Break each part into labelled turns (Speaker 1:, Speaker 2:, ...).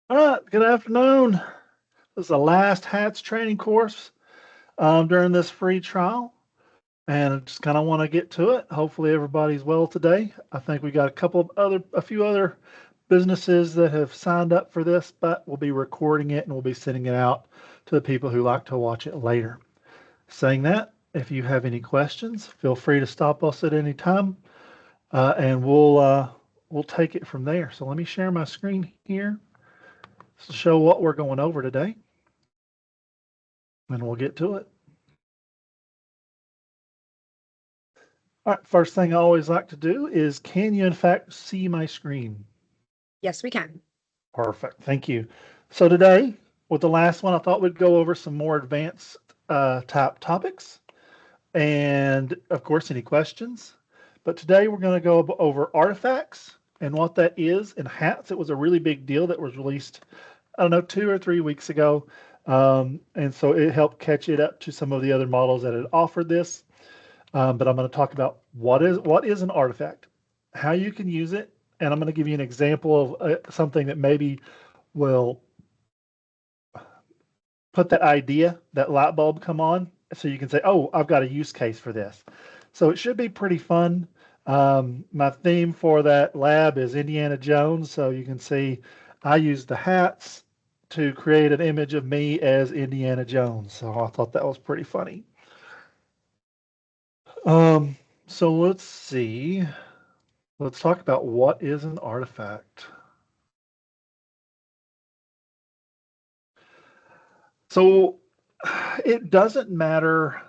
Speaker 1: All right, good afternoon. This is the last Hatz training course during this free trial, and I just kind of want to get to it. Hopefully, everybody's well today. I think we got a few other businesses that have signed up for this, but we'll be recording it and we'll be sending it out to the people who like to watch it later. Saying that, if you have any questions, feel free to stop us at any time, and we'll take it from there. So let me share my screen here to show what we're going over today, and we'll get to it. All right, first thing I always like to do is, can you in fact see my screen?
Speaker 2: Yes, we can.
Speaker 1: Perfect, thank you. So today, with the last one, I thought we'd go over some more advanced type topics, and of course, any questions. But today we're going to go over artifacts and what that is in Hatz. It was a really big deal that was released, I don't know, 2 or 3 weeks ago. And so it helped catch it up to some of the other models that had offered this. But I'm going to talk about what is an artifact, how you can use it, and I'm going to give you an example of something that maybe will put that idea, that light bulb come on, so you can say, oh, I've got a use case for this. So it should be pretty fun. My theme for that lab is Indiana Jones, so you can see I used the hats to create an image of me as Indiana Jones. So I thought that was pretty funny. So let's see. Let's talk about what is an artifact. So it doesn't matter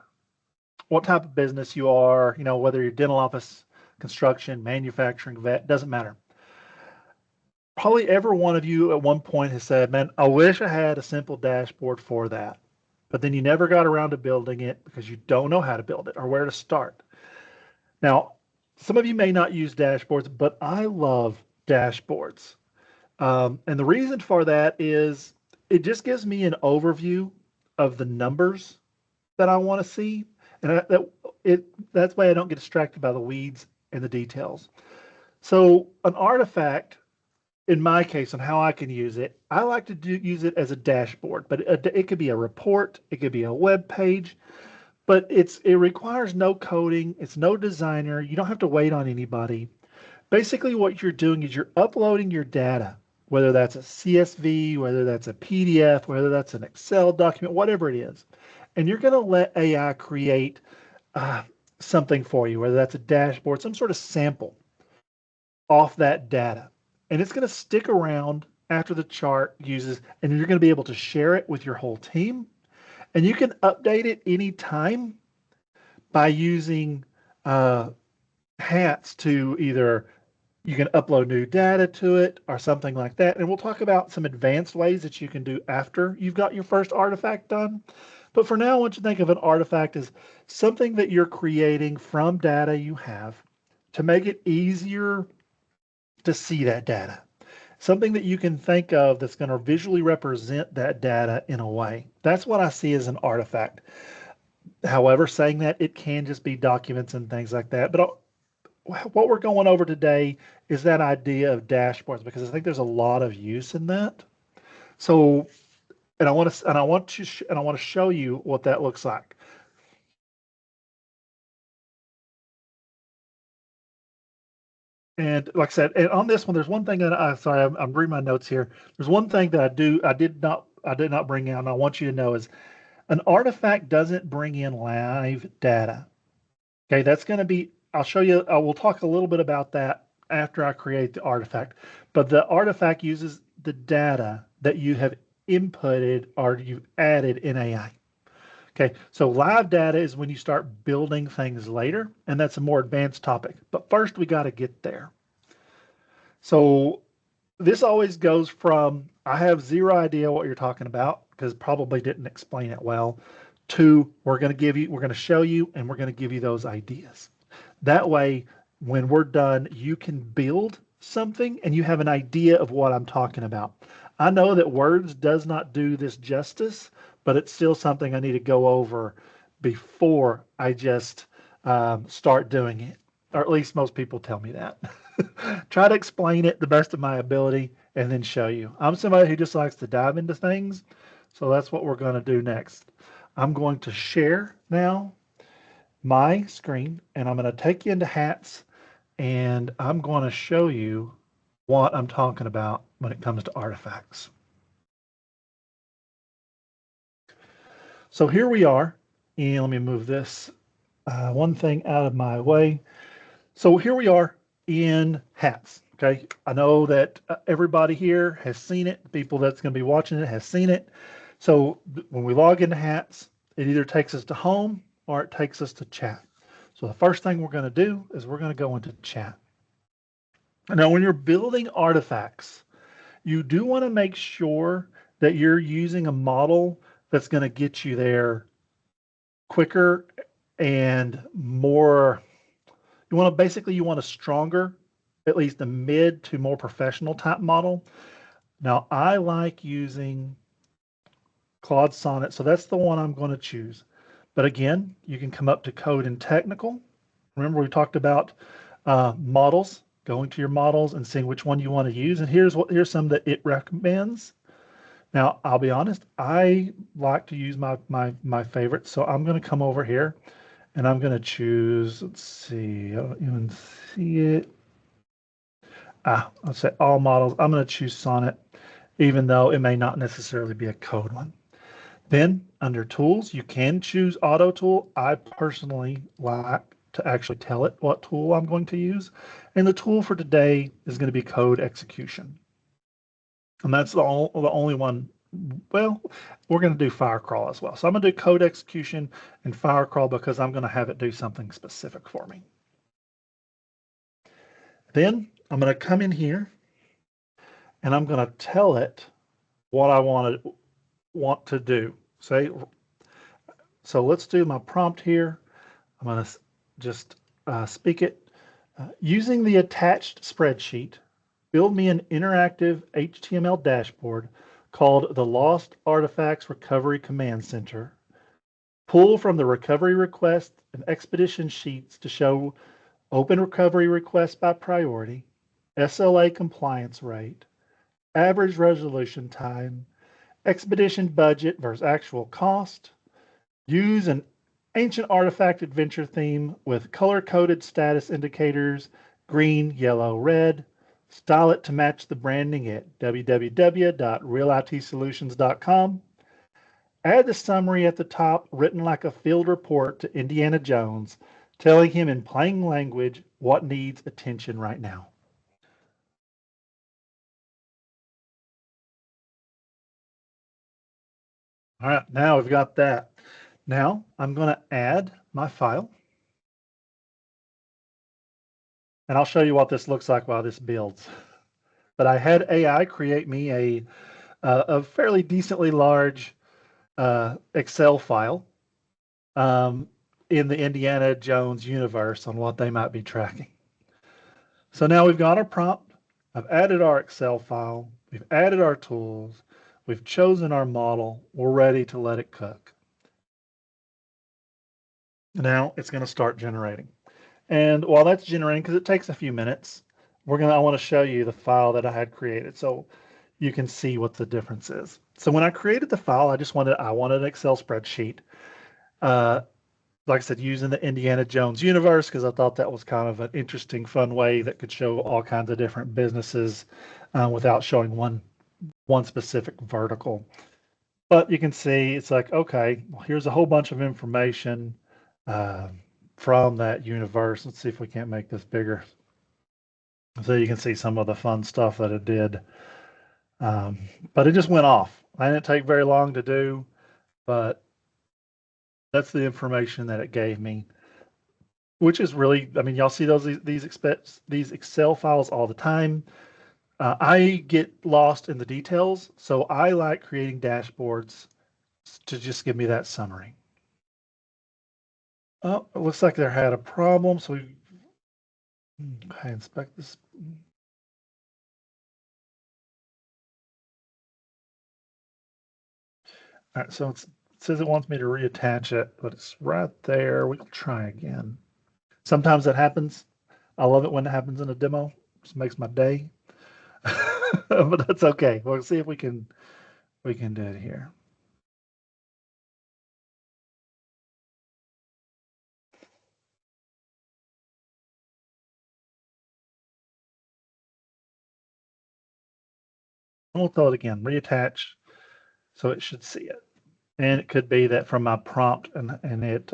Speaker 1: what type of business you are, whether you're dental office, construction, manufacturing, vet, doesn't matter. Probably every one of you at one point has said, man, I wish I had a simple dashboard for that. But then you never got around to building it because you don't know how to build it or where to start. Now, some of you may not use dashboards, but I love dashboards. And the reason for that is it just gives me an overview of the numbers that I want to see. And that's why I don't get distracted by the weeds and the details. So an artifact, in my case, on how I can use it, I like to use it as a dashboard, but it could be a report, it could be a web page, but it requires no coding, it's no designer, you don't have to wait on anybody. Basically, what you're doing is you're uploading your data, whether that's a CSV, whether that's a PDF, whether that's an Excel document, whatever it is. And you're going to let AI create something for you, whether that's a dashboard, some sort of sample off that data. And it's going to stick around after the chart uses, and you're going to be able to share it with your whole team. And you can update it anytime by using Hats to either you can upload new data to it or something like that. And we'll talk about some advanced ways that you can do after you've got your first artifact done. But for now, I want you to think of an artifact as something that you're creating from data you have to make it easier to see that data. Something that you can think of that's going to visually represent that data in a way. That's what I see as an artifact. However, saying that, it can just be documents and things like that. But what we're going over today is that idea of dashboards, because I think there's a lot of use in that. So, and I want to show you what that looks like. And like I said, and on this one, there's one thing that I'm reading my notes here. There's one thing that I did not bring out, and I want you to know is an artifact doesn't bring in live data. Okay, that's going to be, I'll show you, I will talk a little bit about that after I create the artifact. But the artifact uses the data that you have inputted or you've added in AI. Okay, so live data is when you start building things later, and that's a more advanced topic. But first, we got to get there. So this always goes from I have zero idea what you're talking about because probably didn't explain it well, to we're going to show you, and we're going to give you those ideas. That way, when we're done, you can build something and you have an idea of what I'm talking about. I know that words does not do this justice, but it's still something I need to go over before I just start doing it. or at least most people tell me that. Try to explain it the best of my ability and then show you. I'm somebody who just likes to dive into things, so that's what we're going to do next. I'm going to share now my screen, and I'm going to take you into Hatz, and I'm going to show you what I'm talking about when it comes to artifacts. So here we are, and let me move this one thing out of my way. So here we are in Hatz. Okay, I know that everybody here has seen it. The people that's going to be watching it has seen it. So when we log into Hatz, it either takes us to home or it takes us to chat. So the first thing we're going to do is we're going to go into chat. Now, when you're building artifacts, you do want to make sure that you're using a model that's going to get you there quicker and more. You want a stronger, at least a mid to more professional type model. Now, I like using Claude Sonnet, so that's the one I'm going to choose. But again, you can come up to Code and Technical. Remember, we talked about models, going to your models and seeing which one you want to use. And here's some that it recommends. Now, I'll be honest, I like to use my favorites. So I'm going to come over here and I'm going to choose, let's see, I don't even see it. I'll say all models. I'm going to choose Sonnet, even though it may not necessarily be a code one. Then under tools, you can choose auto tool. I personally like to actually tell it what tool I'm going to use. And the tool for today is going to be code execution. And that's the only one. Well, we're going to do Firecrawl as well. So I'm going to do code execution and Firecrawl because I'm going to have it do something specific for me. Then I'm going to come in here and I'm going to tell it what I want to do. So let's do my prompt here. I'm going to just speak it. Using the attached spreadsheet, build me an interactive HTML dashboard called the Lost Artifacts Recovery Command Center. Pull from the recovery request and expedition sheets to show open recovery requests by priority, SLA compliance rate, average resolution time, expedition budget versus actual cost. Use an ancient artifact adventure theme with color-coded status indicators, green, yellow, red. Style it to match the branding at www.realitsolutions.com. Add the summary at the top, written like a field report to Indiana Jones, telling him in plain language what needs attention right now. All right, now we've got that. Now I'm going to add my file. And I'll show you what this looks like while this builds. But I had AI create me a fairly decently large Excel file in the Indiana Jones universe on what they might be tracking. So now we've got our prompt. I've added our Excel file. We've added our tools. We've chosen our model. We're ready to let it cook. Now it's going to start generating. And while that's generating, because it takes a few minutes, I want to show you the file that I had created so you can see what the difference is. So when I created the file, I wanted an Excel spreadsheet. Like I said, using the Indiana Jones universe, because I thought that was kind of an interesting, fun way that could show all kinds of different businesses without showing one specific vertical. But you can see it's like, okay, well, here's a whole bunch of information from that universe. Let's see if we can't make this bigger. So you can see some of the fun stuff that it did. But it just went off. I didn't take very long to do, but that's the information that it gave me, which is really, I mean, y'all see these Excel files all the time. I get lost in the details, so I like creating dashboards to just give me that summary. Oh, it looks like they had a problem, so okay, inspect this. All right, so it says it wants me to reattach it, but it's right there. We'll try again. Sometimes that happens. I love it when it happens in a demo. Just makes my day. But that's okay. We'll see if we can do it here. We'll tell it again, reattach, so it should see it. And it could be that from my prompt and it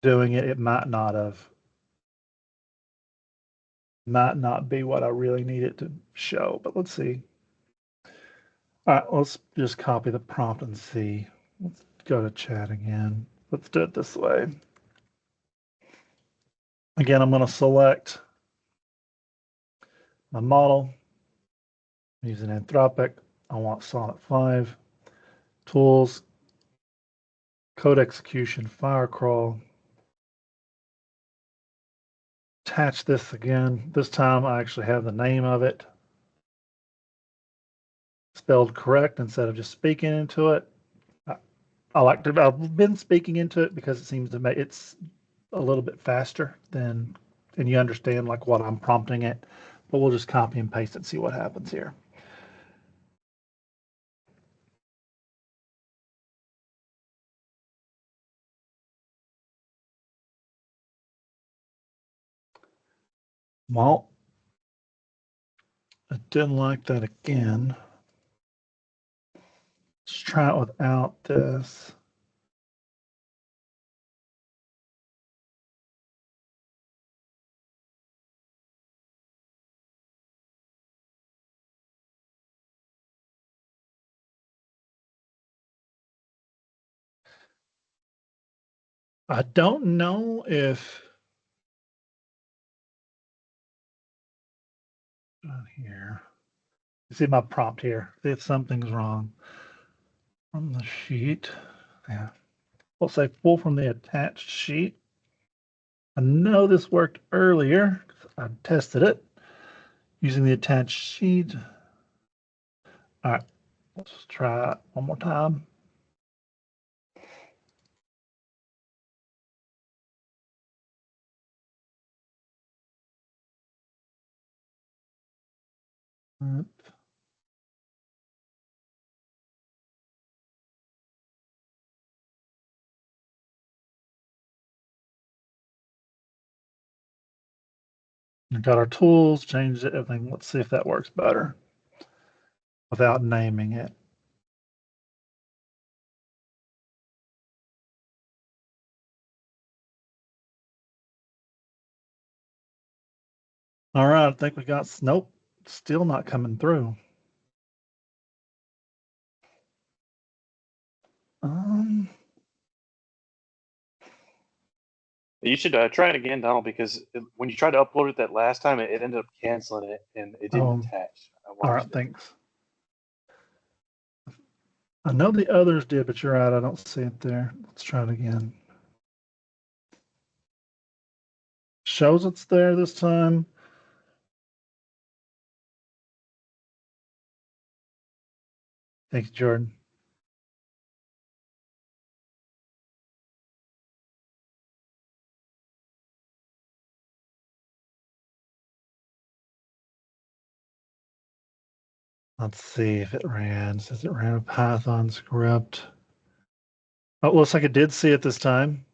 Speaker 1: doing it, it might not be what I really need it to show, but let's see. All right, let's just copy the prompt and see. Let's go to chat again. Let's do it this way. Again, I'm going to select my model. I'm using Anthropic. I want Sonnet 5. Tools, code execution, firecrawl. Attach this again. This time I actually have the name of it spelled correct instead of just speaking into it. I've been speaking into it because it seems to make it's a little bit faster than, and you understand like what I'm prompting it, but we'll just copy and paste it and see what happens here. Well, I didn't like that again. Let's try it without this. I don't know if here. You see my prompt here. If something's wrong from the sheet, yeah. We'll say pull from the attached sheet. I know this worked earlier. I tested it using the attached sheet. All right, let's try it one more time. We got our tools, changed it, everything. Let's see if that works better without naming it. All right, I think we got, nope, still not coming through.
Speaker 2: You should try it again, Donald, because when you tried to upload it that last time, it ended up canceling it and it didn't attach.
Speaker 1: All right, thanks. I know the others did, but you're right. I don't see it there. Let's try it again. Shows it's there this time. Thanks, Jordan. Let's see if it ran. Says it ran a Python script. Oh, it looks like it did see it this time.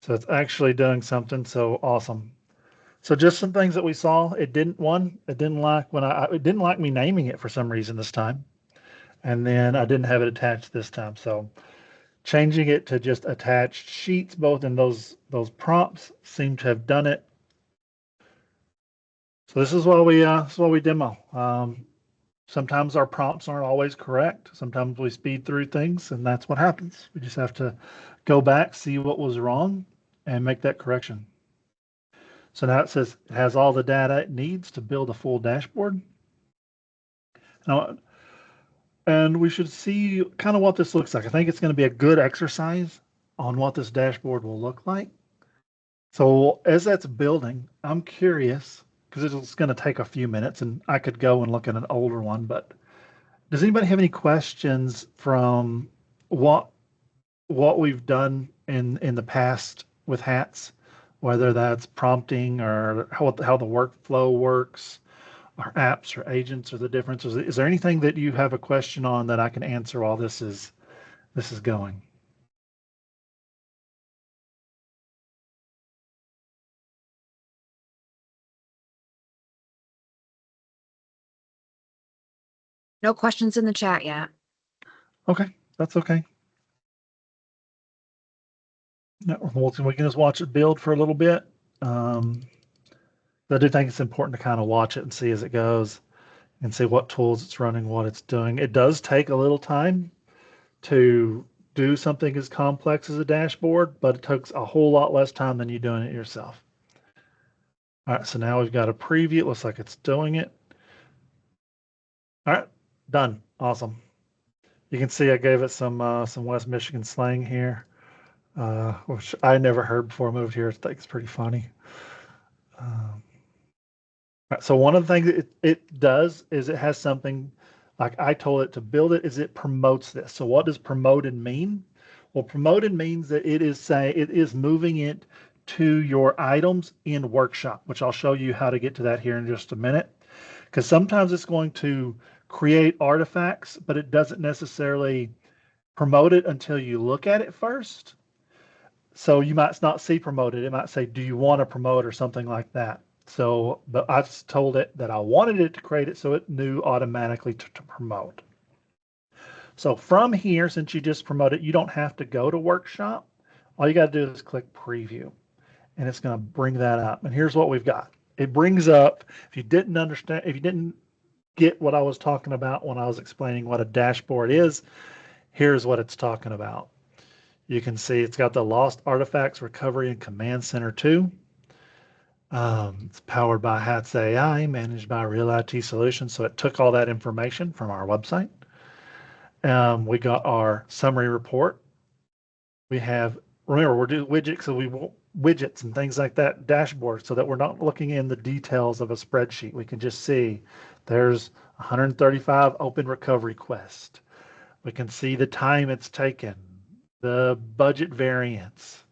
Speaker 1: So it's actually doing something. So awesome. So just some things that we saw. It didn't like me naming it for some reason this time. And then I didn't have it attached this time. So changing it to just attached sheets, both in those prompts, seem to have done it. So this is why we demo. Sometimes our prompts aren't always correct. Sometimes we speed through things, and that's what happens. We just have to go back, see what was wrong, and make that correction. So now it says it has all the data it needs to build a full dashboard. Now, and we should see kind of what this looks like. I think it's going to be a good exercise on what this dashboard will look like. So as that's building, I'm curious, because it's going to take a few minutes, and I could go and look at an older one, but does anybody have any questions from what we've done in the past with Hatz whether that's prompting or how the workflow works, or apps or agents or the differences. Is there anything that you have a question on that I can answer while this is going?
Speaker 3: No questions in the chat yet.
Speaker 1: Okay, that's okay. No, we can just watch it build for a little bit. I do think it's important to kind of watch it and see as it goes and see what tools it's running, what it's doing. It does take a little time to do something as complex as a dashboard, but it takes a whole lot less time than you doing it yourself. All right, so now we've got a preview. It looks like it's doing it. All right, done. Awesome. You can see I gave it some West Michigan slang here, which I never heard before I moved here. I think it's pretty funny. So one of the things that it does is it has something like I told it to build it is it promotes this. So what does promoted mean? Well, promoted means that it is moving it to your items in workshop, which I'll show you how to get to that here in just a minute. Because sometimes it's going to create artifacts, but it doesn't necessarily promote it until you look at it first. So you might not see promoted. It might say, do you want to promote or something like that. So, but I've told it that I wanted it to create it so it knew automatically to promote. So from here, since you just promote it, you don't have to go to workshop. All you got to do is click preview and it's going to bring that up. And here's what we've got. It brings up, if you didn't understand, if you didn't get what I was talking about when I was explaining what a dashboard is, here's what it's talking about. You can see it's got the Lost Artifacts Recovery and Command Center 2. It's powered by Hatz AI, managed by Real IT Solutions. So it took all that information from our website. We got our summary report. We have, remember, we're doing widgets, so we want widgets and things like that, dashboard, so that we're not looking in the details of a spreadsheet. We can just see there's 135 open recovery requests. We can see the time it's taken, the budget variance.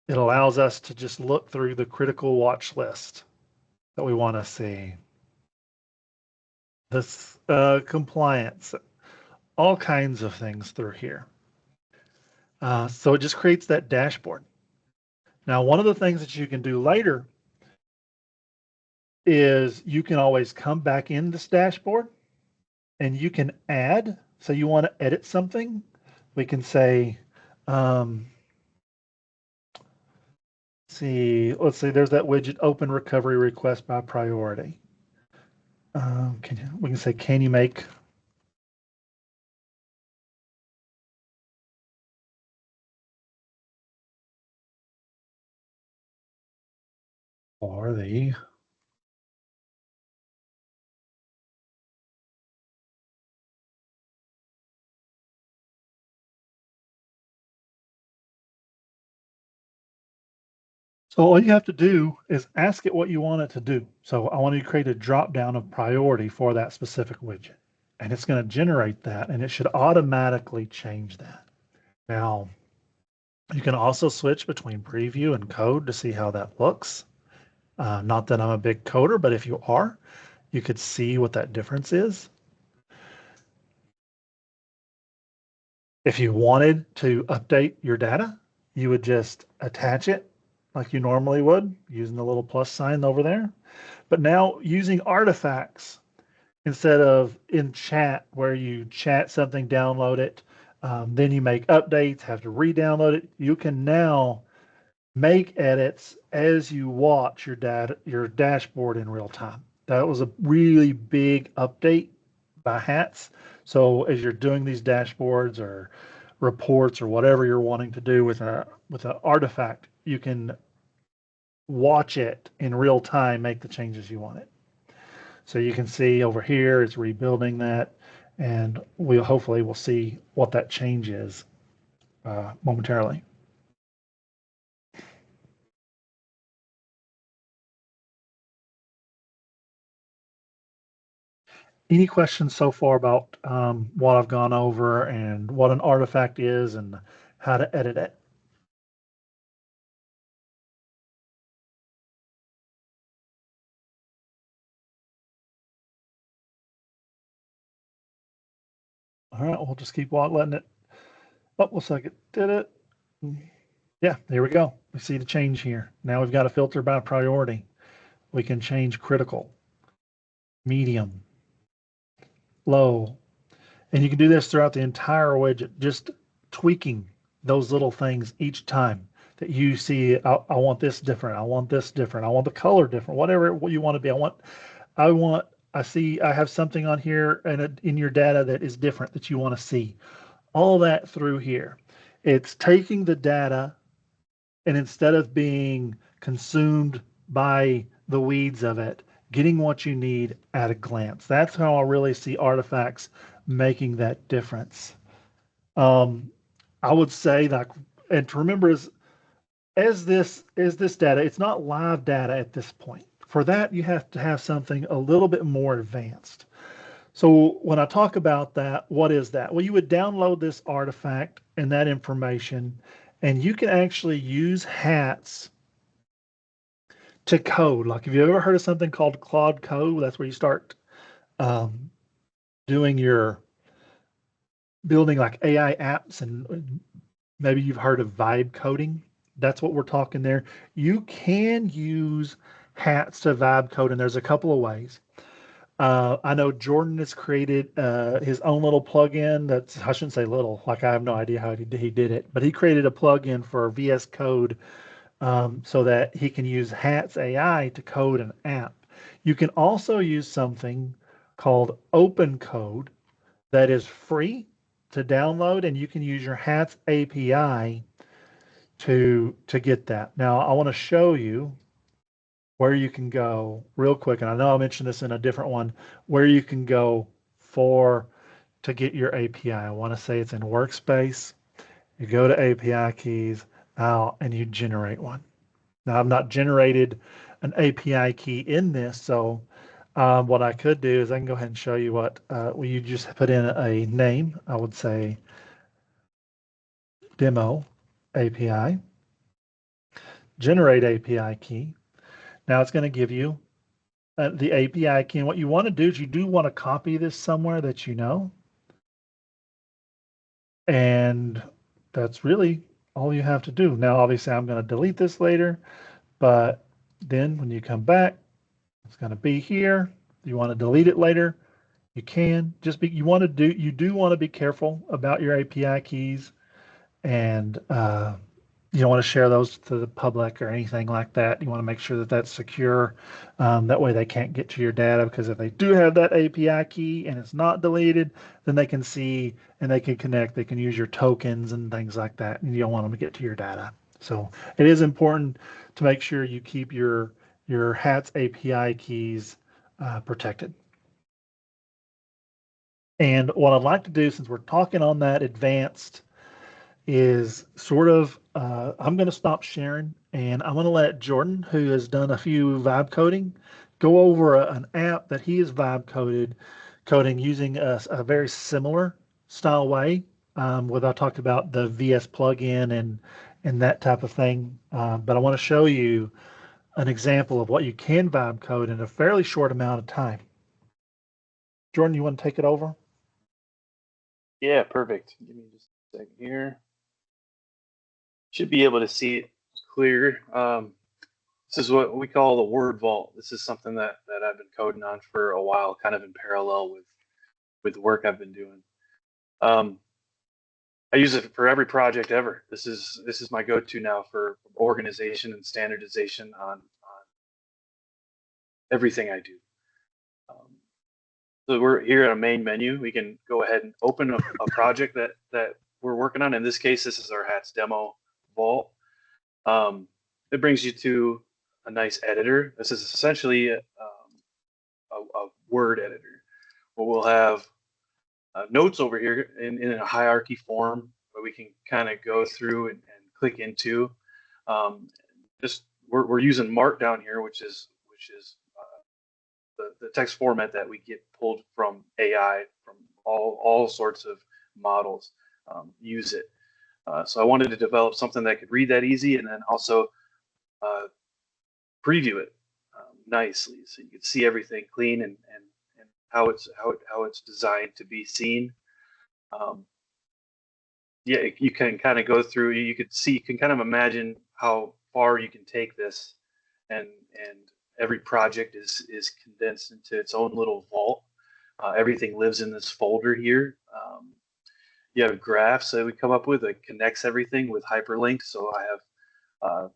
Speaker 1: It allows us to just look through the critical watch list that we want to see. This compliance, all kinds of things through here. So it just creates that dashboard. Now, one of the things that you can do later is you can always come back in this dashboard and you can add. So you want to edit something. We can say, let's see, there's that widget, open recovery request by priority. We can say, can you make for the So all you have to do is ask it what you want it to do. So I want you to create a drop down of priority for that specific widget. And it's going to generate that, and it should automatically change that. Now, you can also switch between preview and code to see how that looks. Not that I'm a big coder, but if you are, you could see what that difference is. If you wanted to update your data, you would just attach it like you normally would using the little plus sign over there. But now using artifacts instead of in chat where you chat something, download it, then you make updates, have to re-download it. You can now make edits as you watch your dashboard in real time. That was a really big update by Hatz. So as you're doing these dashboards or reports or whatever you're wanting to do with an artifact, you can watch it in real time, make the changes you want it. So you can see over here, it's rebuilding that, and hopefully we'll see what that change is momentarily. Any questions so far about what I've gone over and what an artifact is and how to edit it? All right, we'll just keep letting it. Oh, looks like it did it. Yeah, there we go. We see the change here. Now we've got a filter by priority. We can change critical, medium, low, and you can do this throughout the entire widget, just tweaking those little things each time that you see. I want this different. I want this different. I want the color different. Whatever you want to be. I have something on here and in your data that is different that you want to see. All that through here. It's taking the data, and instead of being consumed by the weeds of it, getting what you need at a glance. That's how I really see artifacts making that difference. I would say that, and to remember as this data, it's not live data at this point. For that, you have to have something a little bit more advanced. So when I talk about that, what is that? Well, you would download this artifact and that information, and you can actually use Hatz to code. Like, have you ever heard of something called Claude Code? That's where you start doing your building like AI apps, and maybe you've heard of vibe coding. That's what we're talking there. You can use Hatz to vibe code, and there's a couple of ways. I know Jordon has created his own little plugin. That's, I shouldn't say little, like I have no idea how he did it, but he created a plugin for VS Code so that he can use Hatz AI to code an app. You can also use something called Open Code that is free to download, and you can use your Hatz API to get that. Now, I want to show you where you can go real quick, and I know I mentioned this in a different one, where you can go to get your API. I want to say it's in Workspace. You go to API keys now, and you generate one. Now, I've not generated an API key in this, so what I could do is I can go ahead and show you what, you just put in a name. I would say demo API, generate API key. Now it's going to give you the API key. And what you want to do is you do want to copy this somewhere that you know. And that's really all you have to do. Now, obviously, I'm going to delete this later, but then when you come back, it's going to be here. You want to delete it later, you can. You do want to be careful about your API keys, and you don't want to share those to the public or anything like that. You want to make sure that that's secure. That way they can't get to your data, because if they do have that API key and it's not deleted, then they can see and they can connect. They can use your tokens and things like that, and you don't want them to get to your data. So it is important to make sure you keep your Hatz API keys protected. And what I'd like to do, since we're talking on that advanced, is sort of, I'm going to stop sharing, and I'm going to let Jordon, who has done a few vibe coding, go over an app that he has vibe coding using a very similar style way. Where I talked about the VS plugin and that type of thing. But I want to show you an example of what you can vibe code in a fairly short amount of time. Jordon, you want to take it over?
Speaker 2: Yeah, perfect. Give me just a second here. Should be able to see it clear. This is what we call the word vault. This is something that I've been coding on for a while, kind of in parallel with the work I've been doing. I use it for every project ever. This is my go-to now for organization and standardization on everything I do. So we're here at a main menu. We can go ahead and open a project that we're working on. In this case, this is our Hatz demo vault. It brings you to a nice editor. This is essentially a word editor, where we'll have notes over here in a hierarchy form, where we can kind of go through and click into. We're using Markdown here, which is the text format that we get pulled from AI, from all sorts of models use it. So I wanted to develop something that could read that easy, and then also preview it nicely, so you can see everything clean and how it's designed to be seen. Yeah, you can kind of go through. You can kind of imagine how far you can take this, and every project is condensed into its own little vault. Everything lives in this folder here. You have graphs that we come up with that connects everything with hyperlinks. So I have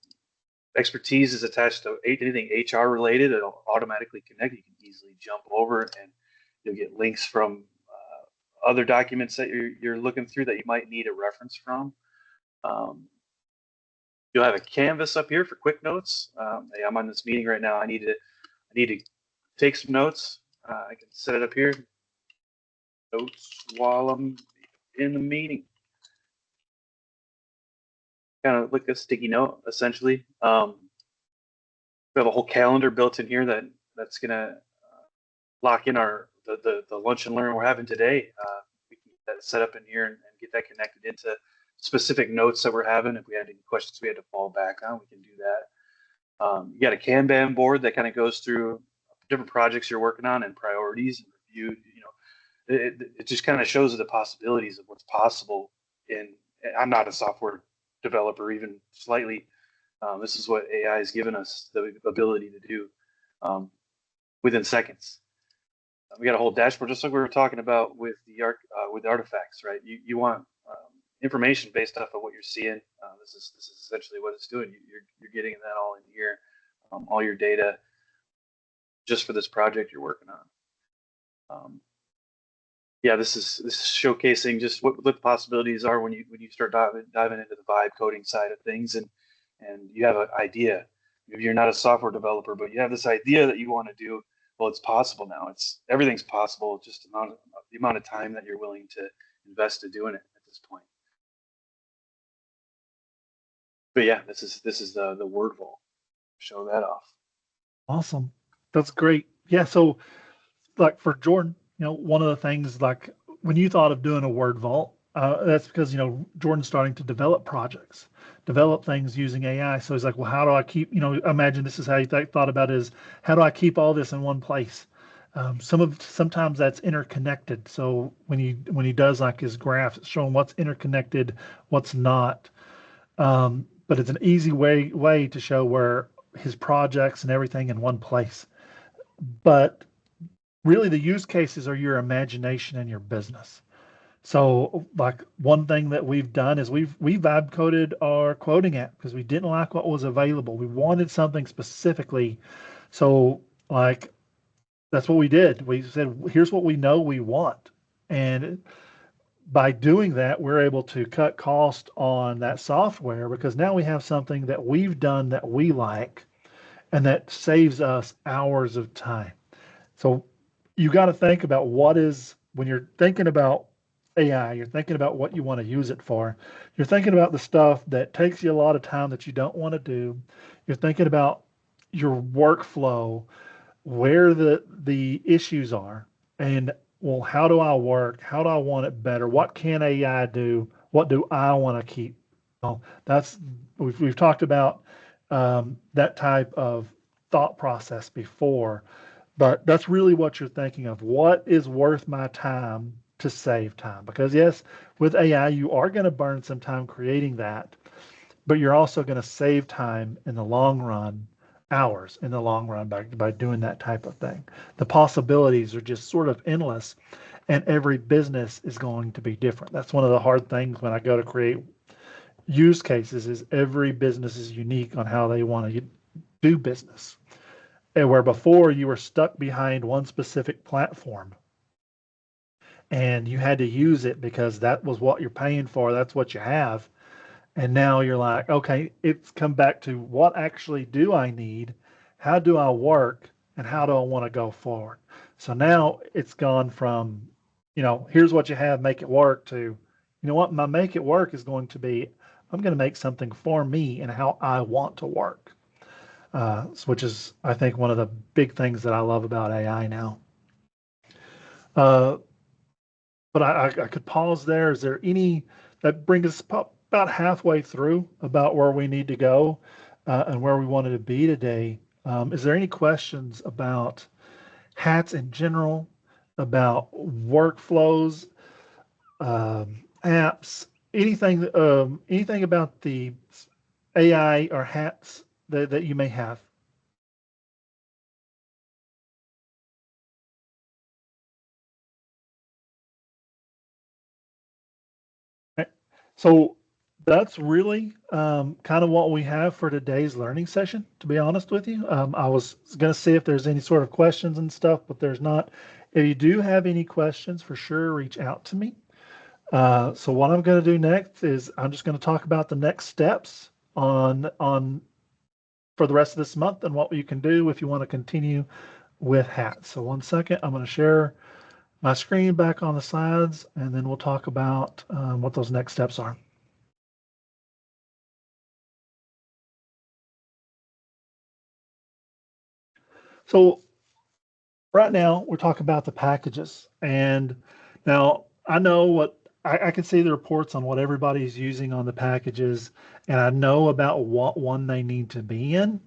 Speaker 2: expertise is attached to anything HR related. It'll automatically connect. You can easily jump over and you'll get links from other documents that you're looking through that you might need a reference from. You'll have a canvas up here for quick notes. Hey, I'm on this meeting right now. I need to take some notes. I can set it up here. Notes while I'm in the meeting. Kind of like a sticky note, essentially. We have a whole calendar built in here that's gonna lock in the lunch and learn we're having today. We can get that set up in here and get that connected into specific notes that we're having. If we had any questions we had to fall back on, we can do that. You got a Kanban board that kind of goes through different projects you're working on and priorities and review. It just kind of shows the possibilities of what's possible. I'm not a software developer, even slightly. This is what AI has given us the ability to do within seconds. We got a whole dashboard, just like we were talking about with with artifacts, right? You want information based off of what you're seeing. This is essentially what it's doing. You're getting that all in here, all your data, just for this project you're working on. Yeah, this is showcasing just what the possibilities are when you start diving into the vibe coding side of things, and you have an idea. Maybe you're not a software developer, but you have this idea that you want to do. Well, it's possible now. Everything's possible. Just the amount of time that you're willing to invest to doing it at this point. But yeah, this is the word vault. Show that off.
Speaker 1: Awesome. That's great. Yeah. So like for Jordan, one of the things, like when you thought of doing a word vault, that's because, Jordan's starting to develop projects, develop things using AI. So he's like, well, how do I keep, imagine this is how you thought about it, is how do I keep all this in one place? Sometimes that's interconnected. So when he does like his graphs, it's showing what's interconnected, what's not. But it's an easy way to show where his projects and everything in one place. But really the use cases are your imagination and your business. So like one thing that we've done is we vibe coded our quoting app because we didn't like what was available. We wanted something specifically. So like that's what we did. We said, here's what we know we want. And by doing that, we're able to cut cost on that software because now we have something that we've done that we like and that saves us hours of time. So you got to think about when you're thinking about AI, you're thinking about what you want to use it for. You're thinking about the stuff that takes you a lot of time that you don't want to do. You're thinking about your workflow, where the issues are, and well, how do I work? How do I want it better? What can AI do? What do I want to keep? Well, we've talked about that type of thought process before, but that's really what you're thinking of. What is worth my time to save time? Because yes, with AI, you are going to burn some time creating that, but you're also going to save time in the long run, hours in the long run by doing that type of thing. The possibilities are just sort of endless, and every business is going to be different. That's one of the hard things when I go to create use cases is every business is unique on how they want to do business. And where before you were stuck behind one specific platform and you had to use it because that was what you're paying for, that's what you have. And now you're like, okay, it's come back to what actually do I need? How do I work? And how do I want to go forward? So now it's gone from, here's what you have, make it work, to, you know what, my make it work is going to be, I'm going to make something for me and how I want to work, which is, I think, one of the big things that I love about AI now. But I could pause there. Is there that brings us about halfway through about where we need to go and where we wanted to be today? Is there any questions about Hatz in general, about workflows? apps, anything about the AI or hats that you may have. Right. So that's really kind of what we have for today's learning session, to be honest with you. I was going to see if there's any sort of questions and stuff, but there's not. If you do have any questions, for sure, reach out to me. So what I'm going to do next is I'm just going to talk about the next steps on for the rest of this month and what you can do if you want to continue with hats. So one second, I'm going to share my screen back on the slides, and then we'll talk about what those next steps are. So right now we're talking about the packages, and now I know what I can see the reports on what everybody's using on the packages, and I know about what one they need to be in.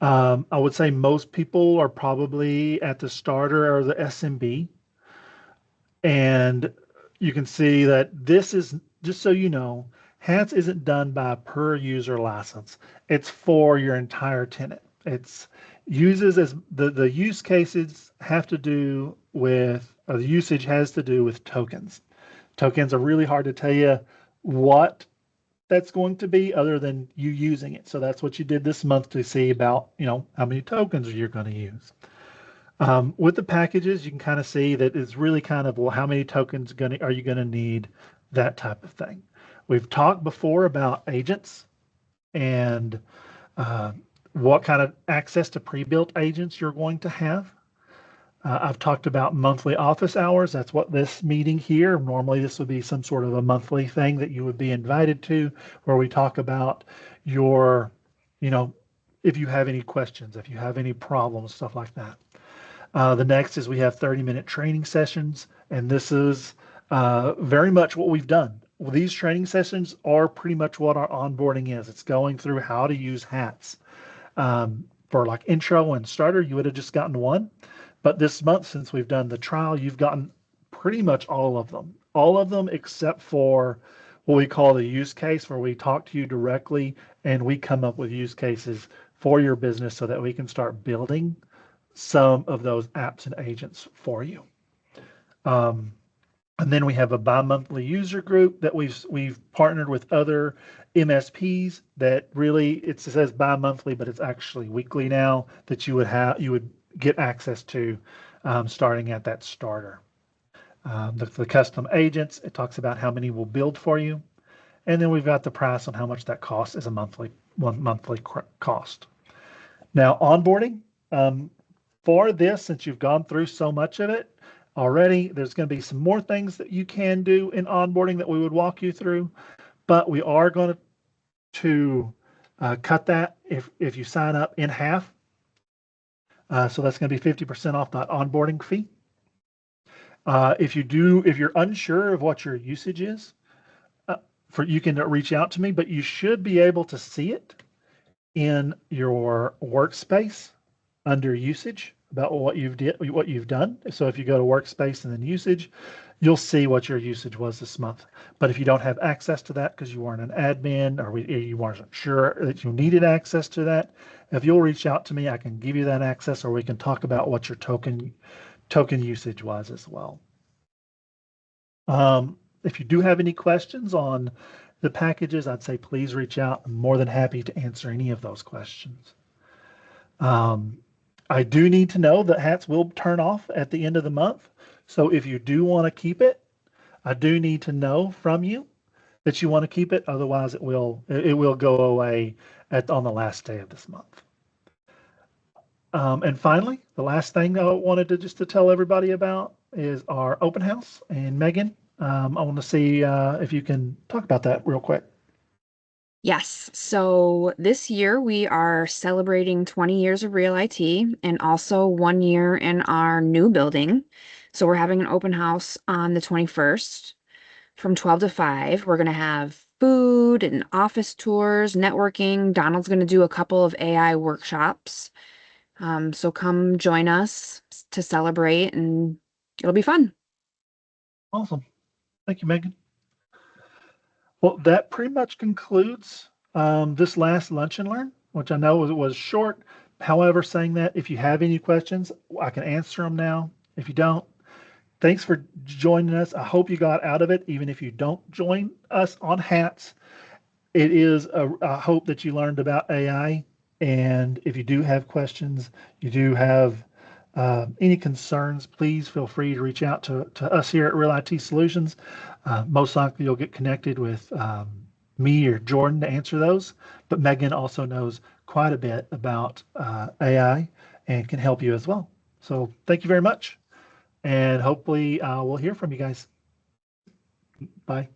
Speaker 1: I would say most people are probably at the starter or the SMB. And you can see that this is, just so you know, Hats isn't done by a per user license. It's for your entire tenant. It's uses as the use cases have to do with, or the usage has to do with tokens. Tokens are really hard to tell you what that's going to be other than you using it. So that's what you did this month to see about, how many tokens you're going to use. With the packages, you can kind of see that it's really kind of, well, how many tokens are you going to need, that type of thing. We've talked before about agents and what kind of access to pre-built agents you're going to have. I've talked about monthly office hours. That's what this meeting here, normally this would be some sort of a monthly thing that you would be invited to, where we talk about your, if you have any questions, if you have any problems, stuff like that. The next is we have 30-minute training sessions, and this is very much what we've done. Well, these training sessions are pretty much what our onboarding is. It's going through how to use hats. For like intro and starter, you would have just gotten one. But this month, since we've done the trial, you've gotten pretty much all of them. All of them except for what we call the use case, where we talk to you directly and we come up with use cases for your business so that we can start building some of those apps and agents for you. And then we have a bi-monthly user group that we've partnered with other MSPs that really, it says bi-monthly, but it's actually weekly now, that you would get access to starting at that starter. The custom agents, it talks about how many will build for you. And then we've got the price on how much that costs as one monthly cost. Now onboarding, for this, since you've gone through so much of it already, there's going to be some more things that you can do in onboarding that we would walk you through, but we are going to cut that if you sign up in half. So that's going to be 50% off that onboarding fee. If you're unsure of what your usage is, you can reach out to me, but you should be able to see it in your workspace under usage about what you've done. So if you go to workspace and then usage, you'll see what your usage was this month. But if you don't have access to that because you weren't an admin or you weren't sure that you needed access to that, if you'll reach out to me, I can give you that access, or we can talk about what your token usage was as well. If you do have any questions on the packages, I'd say please reach out. I'm more than happy to answer any of those questions. I do need to know that hats will turn off at the end of the month. So if you do want to keep it, I do need to know from you that you want to keep it. Otherwise, it will go away on the last day of this month. And finally, the last thing I wanted to tell everybody about is our open house. And Megan, I want to see if you can talk about that real quick.
Speaker 3: Yes. So this year we are celebrating 20 years of Real IT and also 1 year in our new building. So we're having an open house on the 21st from 12 to 5. We're going to have food and office tours, networking. Donald's going to do a couple of AI workshops. So come join us to celebrate, and it'll be fun.
Speaker 1: Awesome. Thank you, Megan. Well, that pretty much concludes this last Lunch and Learn, which I know was short. However, saying that, if you have any questions, I can answer them now. If you don't, thanks for joining us. I hope you got out of it, even if you don't join us on Hatz. It is I hope that you learned about AI. And if you do have questions, you do have any concerns, please feel free to reach out to us here at Real IT Solutions. Most likely you'll get connected with me or Jordan to answer those. But Megan also knows quite a bit about AI and can help you as well. So thank you very much. And hopefully we'll hear from you guys. Bye.